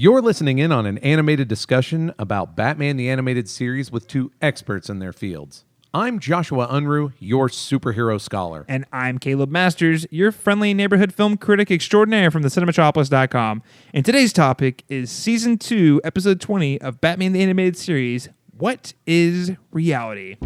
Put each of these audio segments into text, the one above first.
You're listening in on an animated discussion about Batman the Animated Series with two experts in their fields. I'm Joshua Unruh, your superhero scholar. And I'm Caleb Masters, your friendly neighborhood film critic extraordinaire from thecinematropolis.com. And today's topic is Season 2, Episode 20 of Batman the Animated Series, What is Reality?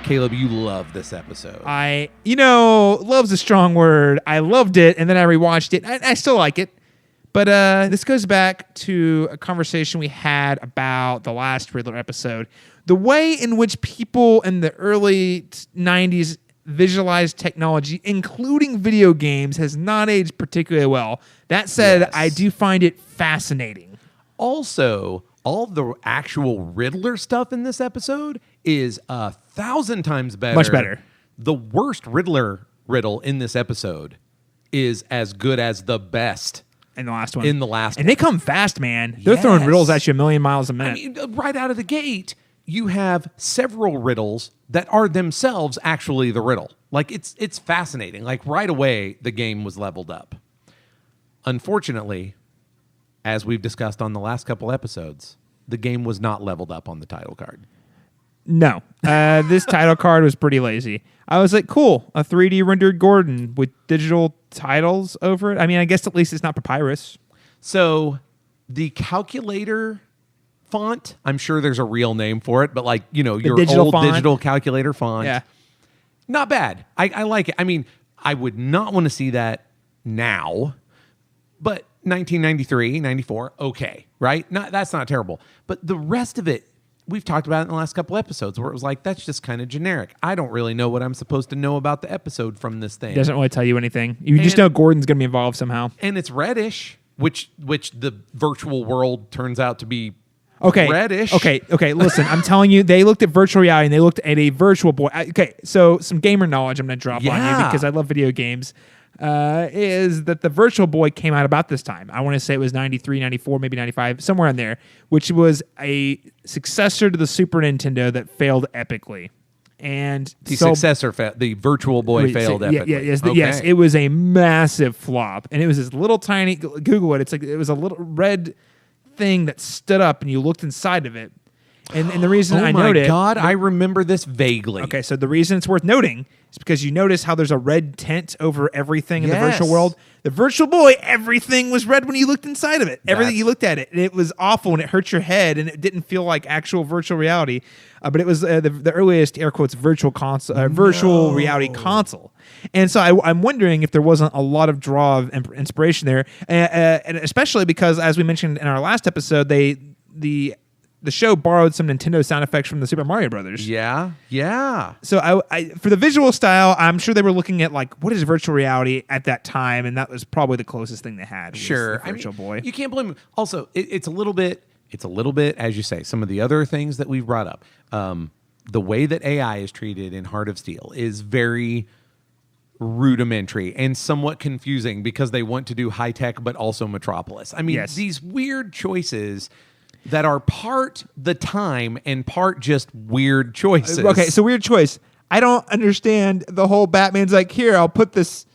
Caleb, you love this episode. Love's a strong word. I loved it, and then I rewatched it. I still like it. But this goes back to a conversation we had about the last Riddler episode. The way in which people in the early 90s visualized technology, including video games, has not aged particularly well. That said, yes. I do find it fascinating. Also, all of the actual Riddler stuff in this episode is 1,000 times better. Much better. The worst Riddler riddle in this episode is as good as the best in the last one. And they come fast, man. They're throwing riddles at you a million miles a minute. I mean, right out of the gate, you have several riddles that are themselves actually the riddle. Like, it's fascinating. Like, right away, the game was leveled up. Unfortunately, as we've discussed on the last couple episodes, the game was not leveled up on the title card. No. This title card was pretty lazy. I was like, cool, a 3D rendered Gordon with digital titles over it. I mean, I guess at least it's not papyrus. So the calculator font, I'm sure there's a real name for it, but your old digital calculator font. Yeah. Not bad. I like it. I mean, I would not want to see that now, but 1993, 94, okay, right? That's not terrible. But the rest of it, we've talked about it in the last couple episodes where it was like, that's just kind of generic. I don't really know what I'm supposed to know about the episode from this thing. It doesn't really tell you anything. You just know Gordon's going to be involved somehow. And it's reddish, which the virtual world turns out to be reddish. Okay, listen, I'm telling you, they looked at virtual reality and they looked at a virtual boy. Okay, so some gamer knowledge I'm going to drop on you because I love video games. Is that the Virtual Boy came out about this time. I want to say it was 93, 94, maybe 95, somewhere in there, which was a successor to the Super Nintendo that failed epically. And the Virtual Boy failed epically. Yes, it was a massive flop. And it was this little tiny, Google it, it was a little red thing that stood up and you looked inside of it. And the reason I noted... Oh my God, I remember this vaguely. Okay, so the reason it's worth noting is because you notice how there's a red tint over everything in the virtual world. The Virtual Boy, everything was red when you looked inside of it. Everything you looked at it. And it was awful and it hurt your head and it didn't feel like actual virtual reality. But it was the earliest, air quotes, virtual reality console. And so I'm wondering if there wasn't a lot of draw of inspiration there. And especially because, as we mentioned in our last episode, the show borrowed some Nintendo sound effects from the Super Mario Brothers. Yeah. So I for the visual style, I'm sure they were looking at what is virtual reality at that time, and that was probably the closest thing they had. Sure, Virtual Boy. You can't blame them. Also, it's a little bit, as you say, some of the other things that we've brought up. The way that AI is treated in Heart of Steel is very rudimentary and somewhat confusing because they want to do high tech, but also Metropolis. I mean, these weird choices that are part the time and part just weird choices. Okay, so weird choice. I don't understand the whole Batman's like, here, I'll put this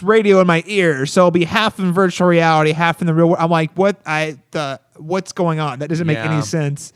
radio in my ear, so it'll be half in virtual reality, half in the real world. I'm like, what's going on? That doesn't make any sense.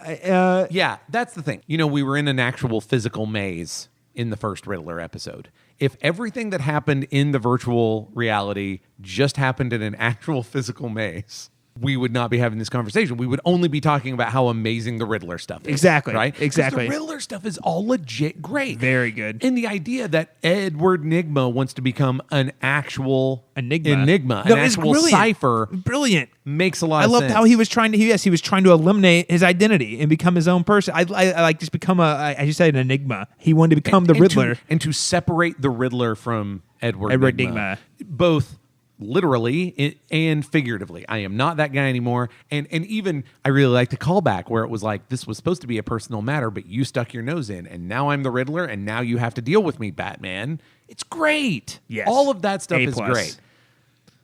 That's the thing. We were in an actual physical maze in the first Riddler episode. If everything that happened in the virtual reality just happened in an actual physical maze, we would not be having this conversation. We would only be talking about how amazing the Riddler stuff is. Exactly. Right? Exactly. The Riddler stuff is all legit great. Very good. And the idea that Edward Nygma wants to become an actual enigma, no, an actual cipher. Brilliant. Makes a lot of sense. I loved how he was trying to eliminate his identity and become his own person. I just become as you said, an enigma. He wanted to become the Riddler. And to separate the Riddler from Edward Nygma. Both literally and figuratively. I am not that guy anymore. And even I really like the callback where it was like, this was supposed to be a personal matter, but you stuck your nose in, and now I'm the Riddler, and now you have to deal with me, Batman. It's great. Yes. All of that stuff is great.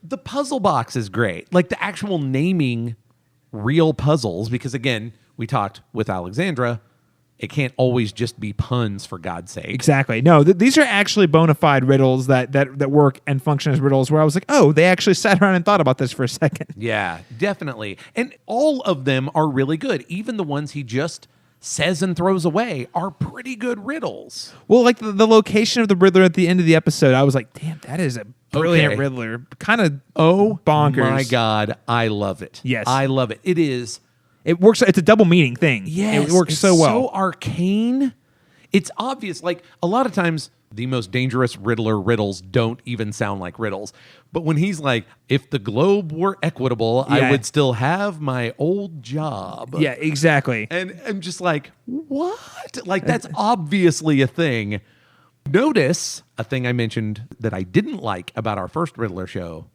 The puzzle box is great. Like the actual naming real puzzles, because again, we talked with Alexandra, it can't always just be puns, for God's sake. Exactly. No, these are actually bona fide riddles that work and function as riddles, where I was like, oh, they actually sat around and thought about this for a second. Yeah, definitely. And all of them are really good. Even the ones he just says and throws away are pretty good riddles. Well, like the location of the Riddler at the end of the episode, I was like, damn, that is a brilliant Okay. Riddler. Kind of bonkers. bonkers. My God, I love it. Yes. I love it. It is. It works. It's a double meaning thing. Yes, it works it's so well. so arcane. It's obvious. Like, a lot of times, the most dangerous Riddler riddles don't even sound like riddles. But when he's like, if the globe were equitable, I would still have my old job. Yeah, exactly. And I'm just like, what? Like, that's obviously a thing. Notice a thing I mentioned that I didn't like about our first Riddler show.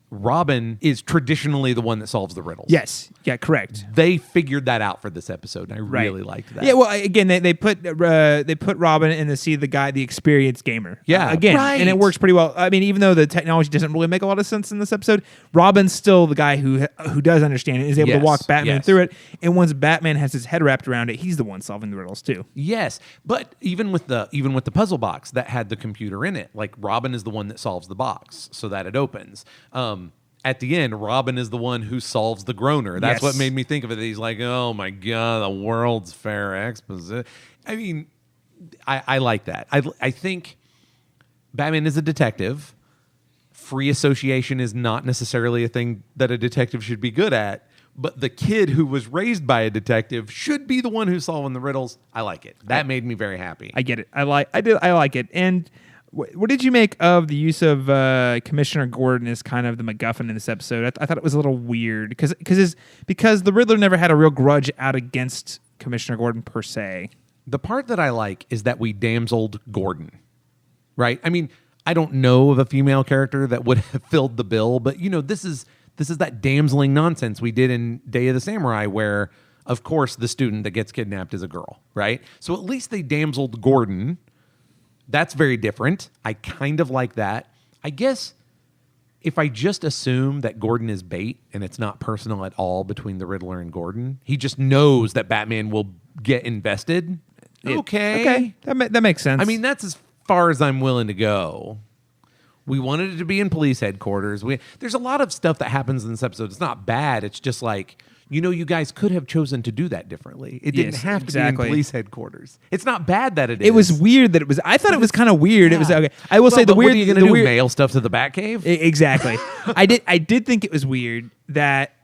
Robin is traditionally the one that solves the riddles. Yes. Yeah, correct. They figured that out for this episode, and I really liked that. Yeah, well, again, they put Robin in the seat of the experienced gamer. Yeah, again, right. and it works pretty well. I mean, even though the technology doesn't really make a lot of sense in this episode, Robin's still the guy who does understand it, is able to walk Batman through it. And once Batman has his head wrapped around it, he's the one solving the riddles too. Yes, but even with the puzzle box that had the computer in it, like, Robin is the one that solves the box so that it opens. At the end, Robin is the one who solves the groaner. That's what made me think of it. He's like, oh my God, the World's Fair exposition. I mean, I like that. I think Batman is a detective. Free association is not necessarily a thing that a detective should be good at, but the kid who was raised by a detective should be the one who's solving the riddles. I like it. That made me very happy. I get it. I like it. And what did you make of the use of Commissioner Gordon as kind of the MacGuffin in this episode? I thought it was a little weird because the Riddler never had a real grudge out against Commissioner Gordon per se. The part that I like is that we damseled Gordon, right? I mean, I don't know of a female character that would have filled the bill, but this is that damseling nonsense we did in Day of the Samurai, where, of course, the student that gets kidnapped is a girl, right? So at least they damseled Gordon. That's very different. I kind of like that. I guess if I just assume that Gordon is bait and it's not personal at all between the Riddler and Gordon, he just knows that Batman will get invested. Okay. That makes sense. I mean, that's as far as I'm willing to go. We wanted it to be in police headquarters. There's a lot of stuff that happens in this episode. It's not bad. It's just like, you guys could have chosen to do that differently. It didn't have to be in police headquarters. It's not bad that it is. It was weird that it was. I thought it was kind of weird. Yeah. It was okay. I will say the weird. What are you going to do? Mail stuff to the Batcave? Exactly. I did think it was weird that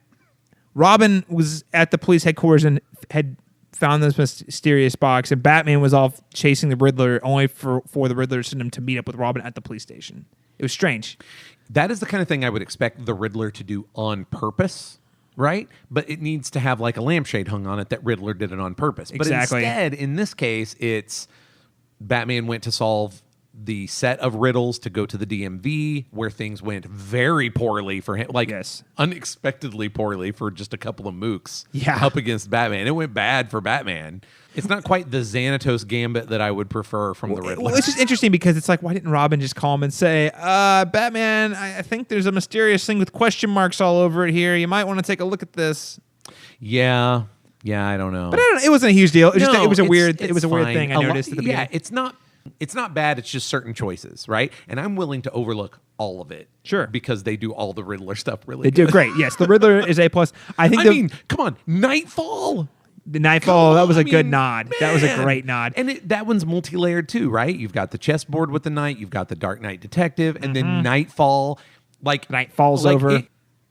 Robin was at the police headquarters and had found this mysterious box, and Batman was off chasing the Riddler, only for the Riddler to send him to meet up with Robin at the police station. It was strange. That is the kind of thing I would expect the Riddler to do on purpose, right? But it needs to have like a lampshade hung on it that Riddler did it on purpose. Exactly. But instead, in this case, it's Batman went to solve the set of riddles to go to the DMV, where things went very poorly for him, like unexpectedly poorly for just a couple of mooks up against Batman. It went bad for Batman. It's not quite the Xanatos gambit that I would prefer from the Riddler. Well, it's just interesting because it's like, why didn't Robin just call him and say, Batman, I think there's a mysterious thing with question marks all over it here. You might want to take a look at this. Yeah, I don't know. But it wasn't a huge deal. It was No, just, it was a weird fine. thing I noticed at the beginning. Yeah, it's not bad. It's just certain choices, right? And I'm willing to overlook all of it. Sure. Because they do all the Riddler stuff really good. They do great. Yes, the Riddler is A+. I mean, come on, Nightfall. The Nightfall, that was a good nod. Man. That was a great nod. And that one's multi-layered too, right? You've got the chessboard with the knight, you've got the Dark Knight Detective, and then Nightfall. Night falls over.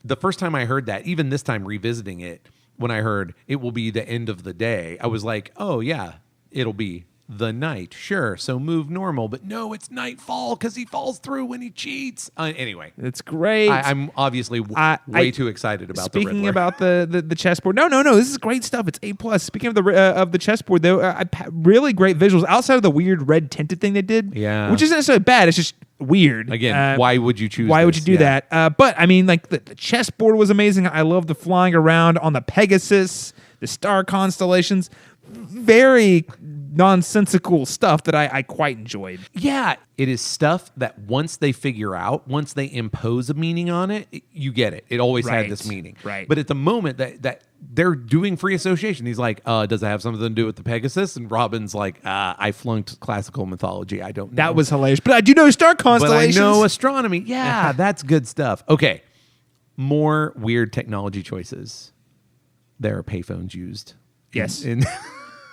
The first time I heard that, even this time revisiting it, when I heard it will be the end of the day, I was like, oh yeah, it'll be the night. Sure, so move normal. But no, it's Nightfall because he falls through when he cheats. Anyway. It's great. I'm obviously way too excited about the Riddler. Speaking about the chessboard. No. This is great stuff. It's A+. Speaking of the chessboard, though, really great visuals outside of the weird red tinted thing they did. Yeah. Which isn't necessarily bad. It's just weird. Again, why would you choose Why would you do that? But, I mean, like, the chessboard was amazing. I love the flying around on the Pegasus, the star constellations. Very nonsensical stuff that I quite enjoyed. Yeah, it is stuff that once they figure out, once they impose a meaning on it, you get it. It always had this meaning. Right. But at the moment that they're doing free association, he's like, does it have something to do with the Pegasus? And Robin's like, I flunked classical mythology. I don't know. That was hilarious. But I do know star constellations. But I know astronomy. Yeah, that's good stuff. Okay, more weird technology choices. There are payphones used. Yes.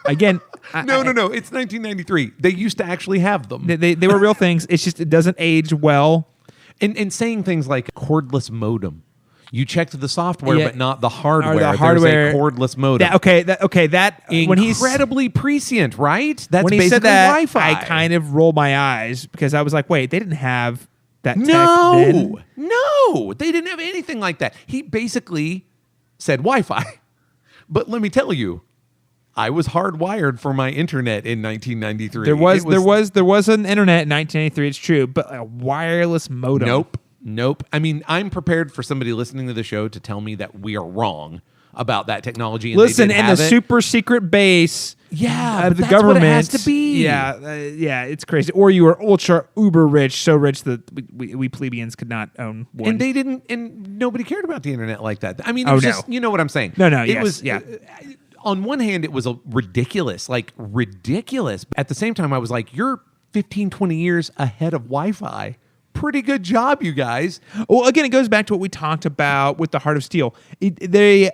Again, no. It's 1993. They used to actually have them. They were real things. It's just it doesn't age well. And saying things like cordless modem. You checked the software, but not the hardware. The hardware. There's a cordless modem. That incredibly prescient, right? That's when he basically said that, Wi-Fi. I kind of rolled my eyes because I was like, wait, they didn't have that tech then? No, they didn't have anything like that. He basically said Wi-Fi. But let me tell you, I was hardwired for my internet in 1993. There was an internet in 1993. It's true, but a wireless modem. Nope. I mean, I'm prepared for somebody listening to the show to tell me that we are wrong about that technology. And listen, and the super secret base. Yeah, of but the that's government. What it has to be. Yeah, it's crazy. Or you were ultra uber rich, so rich that we plebeians could not own one. And they didn't, and nobody cared about the internet like that. I mean, it was just, you know what I'm saying? No, it was. On one hand, it was ridiculous. At the same time, I was like, you're 15, 20 years ahead of Wi-Fi. Pretty good job, you guys. Well, again, it goes back to what we talked about with the Heart of Steel. They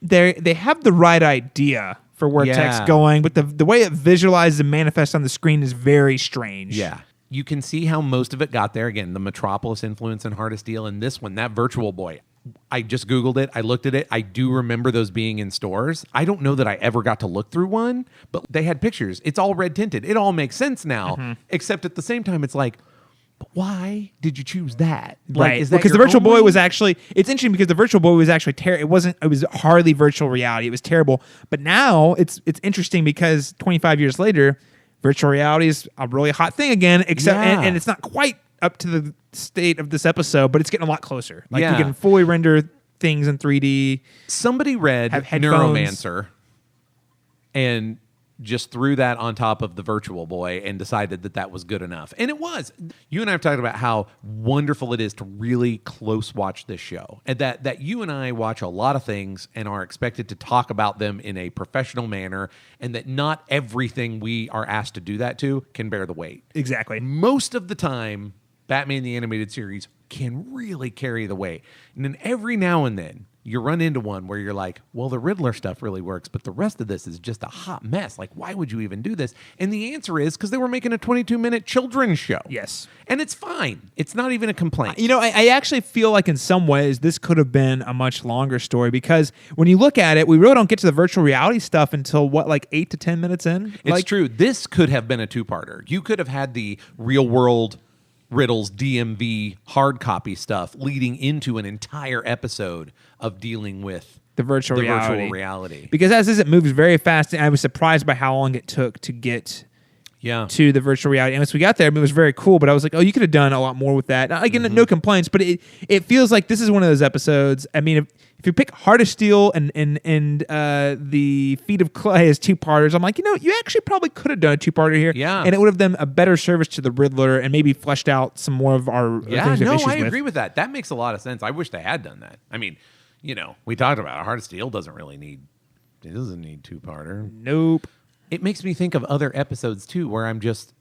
have the right idea for where tech's going, but the way it visualizes and manifests on the screen is very strange. Yeah. You can see how most of it got there. Again, the Metropolis influence in Heart of Steel, and this one, that Virtual Boy. I just Googled it. I looked at it. I do remember those being in stores. I don't know that I ever got to look through one, but they had pictures. It's all red tinted. It all makes sense now, except at the same time, it's like, but why did you choose that? Right. Because the Virtual Boy was actually, it's interesting because the Virtual Boy was actually terrible. It was hardly virtual reality. It was terrible. But now it's interesting because 25 years later, virtual reality is a really hot thing again, except, and it's not quite up to the state of this episode, but it's getting a lot closer. You can fully render things in 3D. Somebody read Neuromancer and just threw that on top of the Virtual Boy and decided that was good enough. And it was. You and I have talked about how wonderful it is to really close watch this show. And that you and I watch a lot of things and are expected to talk about them in a professional manner, and that not everything we are asked to do that to can bear the weight. Exactly. Most of the time, Batman the Animated Series can really carry the weight. And then every now and then, you run into one where you're like, well, the Riddler stuff really works, but the rest of this is just a hot mess. Like, why would you even do this? And the answer is because they were making a 22-minute children's show. Yes. And it's fine. It's not even a complaint. I actually feel like in some ways this could have been a much longer story because when you look at it, we really don't get to the virtual reality stuff until, 8 to 10 minutes in? It's true. This could have been a two-parter. You could have had the real-world Riddles DMV hard copy stuff leading into an entire episode of dealing with the virtual reality. Because as it moves very fast, and I was surprised by how long it took to get to the virtual reality. And once we got there, it was very cool, but I was like, oh, you could have done a lot more with that. Now, again, no complaints, but it feels like this is one of those episodes. I mean, if you pick Heart of Steel and the Feet of Clay as two-parters, I'm like, you actually probably could have done a two-parter here. Yeah. And it would have done a better service to the Riddler and maybe fleshed out some more of our things we have issues with. I agree with that. That makes a lot of sense. I wish they had done that. I mean, we talked about it. Heart of Steel doesn't need two-parter. Nope. It makes me think of other episodes, too, where I'm just,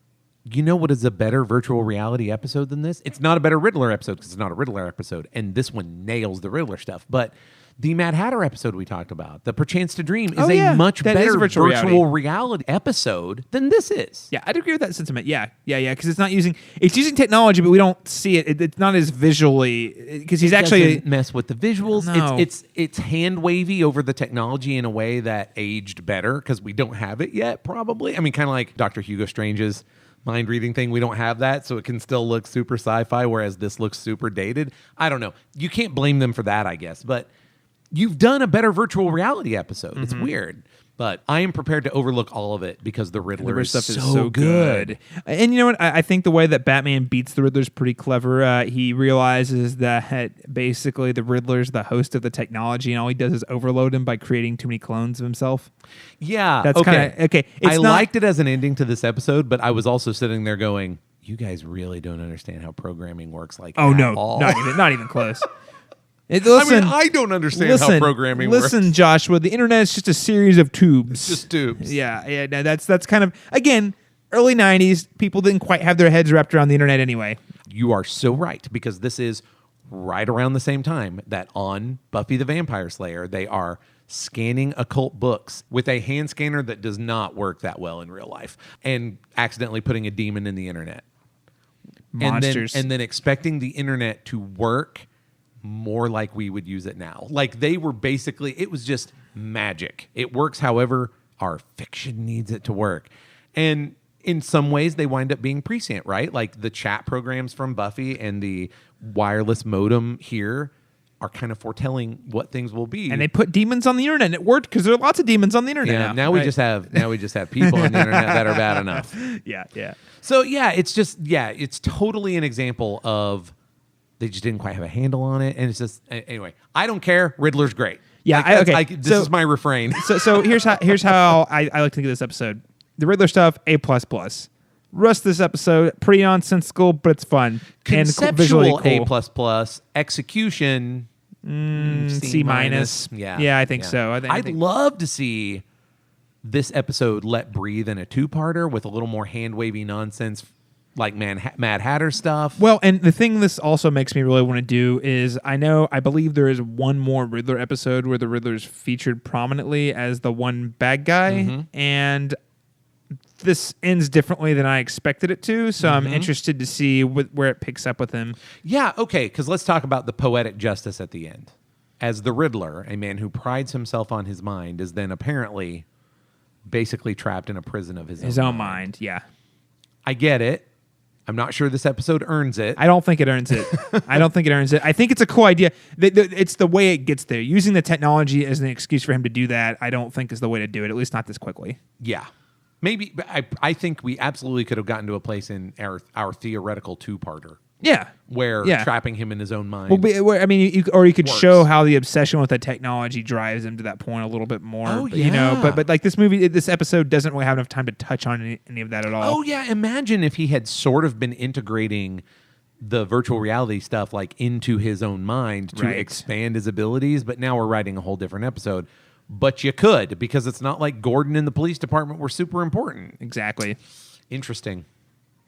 what is a better virtual reality episode than this? It's not a better Riddler episode because it's not a Riddler episode, and this one nails the Riddler stuff. But the Mad Hatter episode we talked about, the Perchance to Dream, is a much better virtual reality episode than this is. Yeah, I'd agree with that sentiment. Yeah, because it's using technology, but we don't see it. It's not as visually, because he's actually doesn't mess with the visuals. No. It's hand wavy over the technology in a way that aged better because we don't have it yet. Probably, I mean, kind of like Dr. Hugo Strange's mind reading thing. We don't have that, so it can still look super sci-fi, whereas this looks super dated. I don't know. You can't blame them for that, I guess, but you've done a better virtual reality episode. It's weird. But I am prepared to overlook all of it because the Riddler stuff is so good. And you know what? I think the way that Batman beats the Riddler is pretty clever. He realizes that basically the Riddler's the host of the technology, and all he does is overload him by creating too many clones of himself. Yeah. That's kind of okay. I liked it as an ending to this episode, but I was also sitting there going, you guys really don't understand how programming works like oh, at no. all. Not even close. Listen, I don't understand how programming works. Listen, Joshua, the internet is just a series of tubes. It's just tubes. Yeah. No, that's kind of, again, early 90s, people didn't quite have their heads wrapped around the internet anyway. You are so right, because this is right around the same time that on Buffy the Vampire Slayer, they are scanning occult books with a hand scanner that does not work that well in real life and accidentally putting a demon in the internet. Monsters. And then expecting the internet to work more like we would use it now. Like they were basically, it was just magic. It works however our fiction needs it to work. And in some ways they wind up being prescient, right? Like the chat programs from Buffy and the wireless modem here are kind of foretelling what things will be. And they put demons on the internet, and it worked because there are lots of demons on the internet. Yeah, now we just have people on the internet that are bad enough. Yeah. So it's totally an example of they just didn't quite have a handle on it, and it's just anyway. I don't care. Riddler's great. Yeah, okay. This is my refrain. So here's how I like to think of this episode. The Riddler stuff, A++. Rest of this episode, pretty nonsensical, but it's fun. Conceptual and visually cool. A++. Execution C-. Yeah, I think so. I'd love to see this episode let breathe in a two-parter with a little more hand-wavy nonsense, like Mad Hatter stuff. Well, and the thing this also makes me really want to do is I believe there is one more Riddler episode where the Riddler's featured prominently as the one bad guy, and this ends differently than I expected it to, so I'm interested to see where it picks up with him. Yeah, okay, because let's talk about the poetic justice at the end. As the Riddler, a man who prides himself on his mind, is then apparently basically trapped in a prison of his own mind. Yeah. I get it. I'm not sure this episode earns it. I don't think it earns it. I think it's a cool idea. It's the way it gets there. Using the technology as an excuse for him to do that, I don't think is the way to do it, at least not this quickly. Yeah. Maybe, I think we absolutely could have gotten to a place in our theoretical two-parter. Yeah. Where trapping him in his own mind. Well, I mean, you could works. show how the obsession with the technology drives him to that point a little bit more. Oh, yeah. But like this episode doesn't really have enough time to touch on any of that at all. Oh, yeah. Imagine if he had sort of been integrating the virtual reality stuff like into his own mind to expand his abilities. But now we're writing a whole different episode. But you could, because it's not like Gordon and the police department were super important. Exactly. Interesting.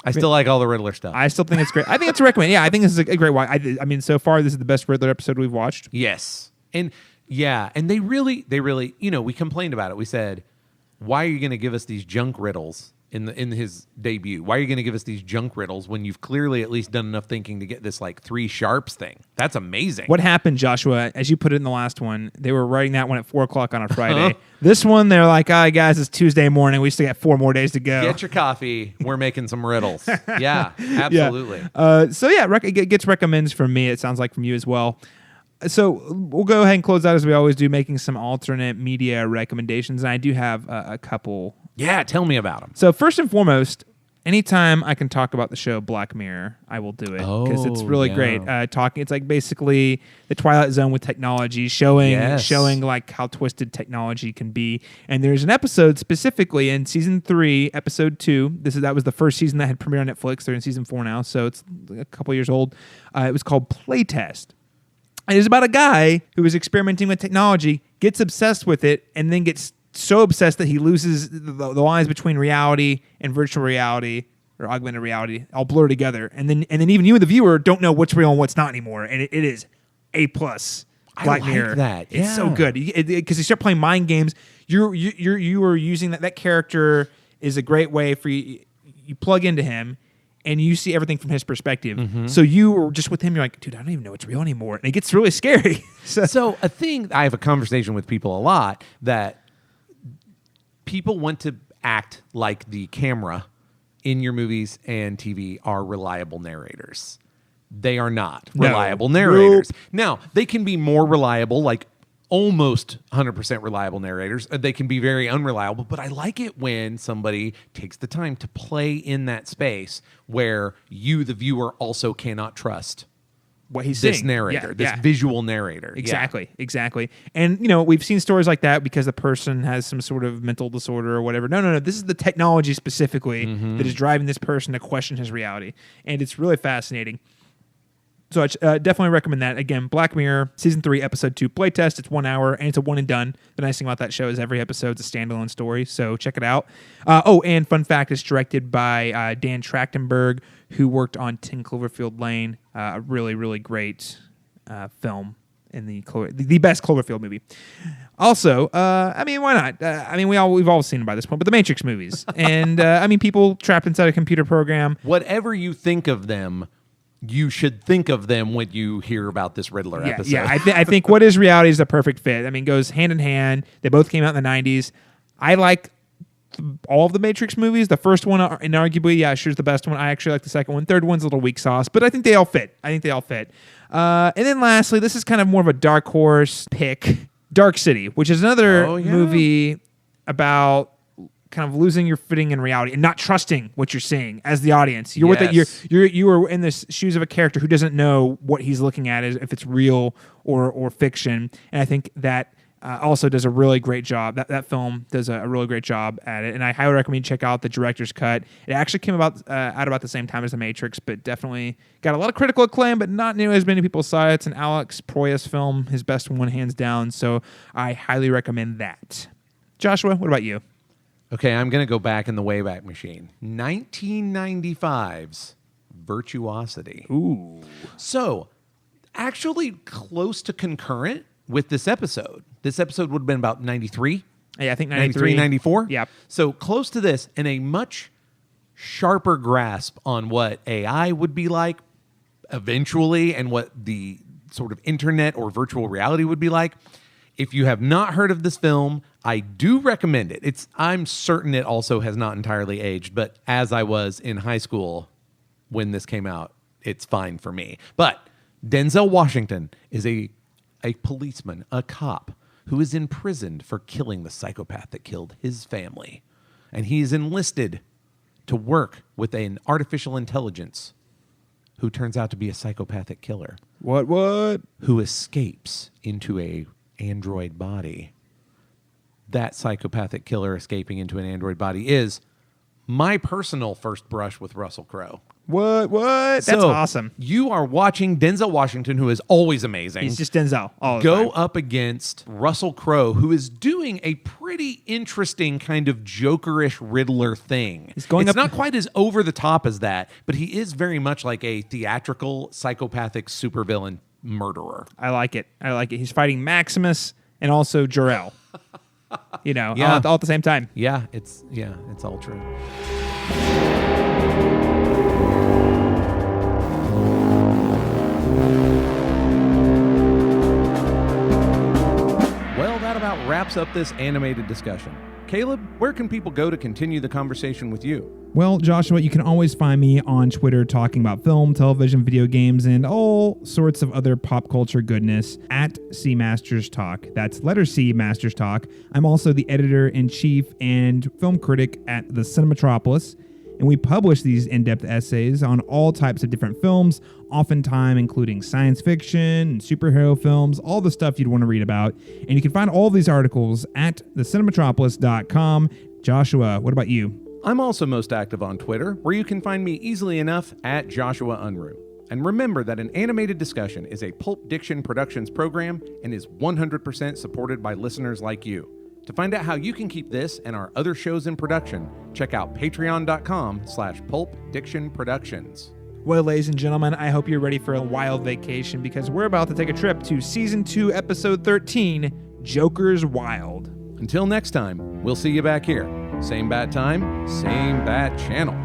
I still like all the Riddler stuff. I still think it's great. I think it's a recommend. Yeah, I think this is a great watch. I mean, so far, this is the best Riddler episode we've watched. Yes. And they really, we complained about it. We said, why are you going to give us these junk riddles in his debut? Why are you going to give us these junk riddles when you've clearly at least done enough thinking to get this like 3 sharps thing? That's amazing. What happened, Joshua, as you put it in the last one, they were writing that one at 4:00 on a Friday. This one, they're like, guys, it's Tuesday morning. We still got 4 more days to go. Get your coffee. We're making some riddles. Yeah, absolutely. It gets recommends from me. It sounds like from you as well. So we'll go ahead and close out as we always do, making some alternate media recommendations. And I do have a couple. Yeah, tell me about them. So first and foremost, anytime I can talk about the show Black Mirror, I will do it because it's really great. It's like basically the Twilight Zone with technology, showing like how twisted technology can be. And there's an episode specifically in season 3, episode 2. That was the first season that had premiered on Netflix. They're in season 4 now, so it's a couple years old. It was called Playtest. And it's about a guy who is experimenting with technology, gets obsessed with it, and then gets so obsessed that he loses the lines between reality and virtual reality or augmented reality all blur together. And then even you, the viewer, don't know what's real and what's not anymore. And it is A+. Black Mirror. That. Yeah. It's so good because you start playing mind games. You are using that character is a great way for you. You plug into him. And you see everything from his perspective. Mm-hmm. So you were just with him. You're like, dude, I don't even know what's real anymore. And it gets really scary. So a thing, I have a conversation with people a lot that people want to act like the camera in your movies and TV are reliable narrators. They are not reliable narrators. Now, they can be more reliable, like almost 100% reliable narrators. They can be very unreliable, but I like it when somebody takes the time to play in that space where you, the viewer, also cannot trust what he's this saying. narrator, Yeah, this visual narrator. Exactly. And, we've seen stories like that because the person has some sort of mental disorder or whatever. No. This is the technology specifically that is driving this person to question his reality. And it's really fascinating. So I definitely recommend that. Again, Black Mirror, Season 3, Episode 2 playtest. It's 1 hour, and it's a one and done. The nice thing about that show is every episode's a standalone story, so check it out. And fun fact, it's directed by Dan Trachtenberg, who worked on 10 Cloverfield Lane, a really, really great film in the best Cloverfield movie. Also, why not? We've all seen it by this point, but the Matrix movies. And, people trapped inside a computer program. Whatever you think of them, you should think of them when you hear about this Riddler episode. Yeah, I think What Is Reality is the perfect fit. It goes hand in hand. They both came out in the 90s. I like all of the Matrix movies. The first one, inarguably, sure is the best one. I actually like the second one. Third one's a little weak sauce, but I think they all fit. And then lastly, this is kind of more of a dark horse pick, Dark City, which is another movie about kind of losing your footing in reality and not trusting what you're seeing as the audience. You are in the shoes of a character who doesn't know what he's looking at, if it's real or fiction. And I think that also does a really great job. That film does a really great job at it. And I highly recommend you check out the director's cut. It actually came out about the same time as The Matrix, but definitely got a lot of critical acclaim, but not nearly as many people saw it. It's an Alex Proyas film, his best one hands down. So I highly recommend that. Joshua, what about you? Okay, I'm going to go back in the Wayback Machine. 1995's Virtuosity. Ooh. So, actually close to concurrent with this episode. This episode would have been about 93. Yeah, I think 93. 94? Yep. So, close to this and a much sharper grasp on what AI would be like eventually and what the sort of internet or virtual reality would be like. If you have not heard of this film, I do recommend it. I'm certain it also has not entirely aged, but as I was in high school when this came out, it's fine for me. But Denzel Washington is a policeman, a cop, who is imprisoned for killing the psychopath that killed his family. And he is enlisted to work with an artificial intelligence who turns out to be a psychopathic killer. What? Who escapes into a android body. That psychopathic killer escaping into an android body is my personal first brush with Russell Crowe. What? That's awesome. You are watching Denzel Washington, who is always amazing. He's just Denzel. Go up against Russell Crowe, who is doing a pretty interesting kind of Jokerish Riddler thing. It's not quite as over the top as that, but he is very much like a theatrical, psychopathic supervillain murderer. I like it. He's fighting Maximus and also Jor-El. All at the same time. Yeah, it's all true. Well, that about wraps up this animated discussion. Caleb, where can people go to continue the conversation with you? Well, Joshua, you can always find me on Twitter talking about film, television, video games, and all sorts of other pop culture goodness at C Masters Talk. That's letter C Masters Talk. I'm also the editor-in-chief and film critic at the Cinematropolis, and we publish these in-depth essays on all types of different films, oftentimes including science fiction and superhero films, all the stuff you'd want to read about. And you can find all of these articles at thecinematropolis.com. Joshua, what about you? I'm also most active on Twitter, where you can find me easily enough at Joshua Unruh. And remember that an animated discussion is a Pulp Diction Productions program and is 100% supported by listeners like you. To find out how you can keep this and our other shows in production, check out patreon.com/pulpdictionproductions. Well, ladies and gentlemen, I hope you're ready for a wild vacation because we're about to take a trip to Season 2, Episode 13, Joker's Wild. Until next time, we'll see you back here. Same bat time, same bat channel.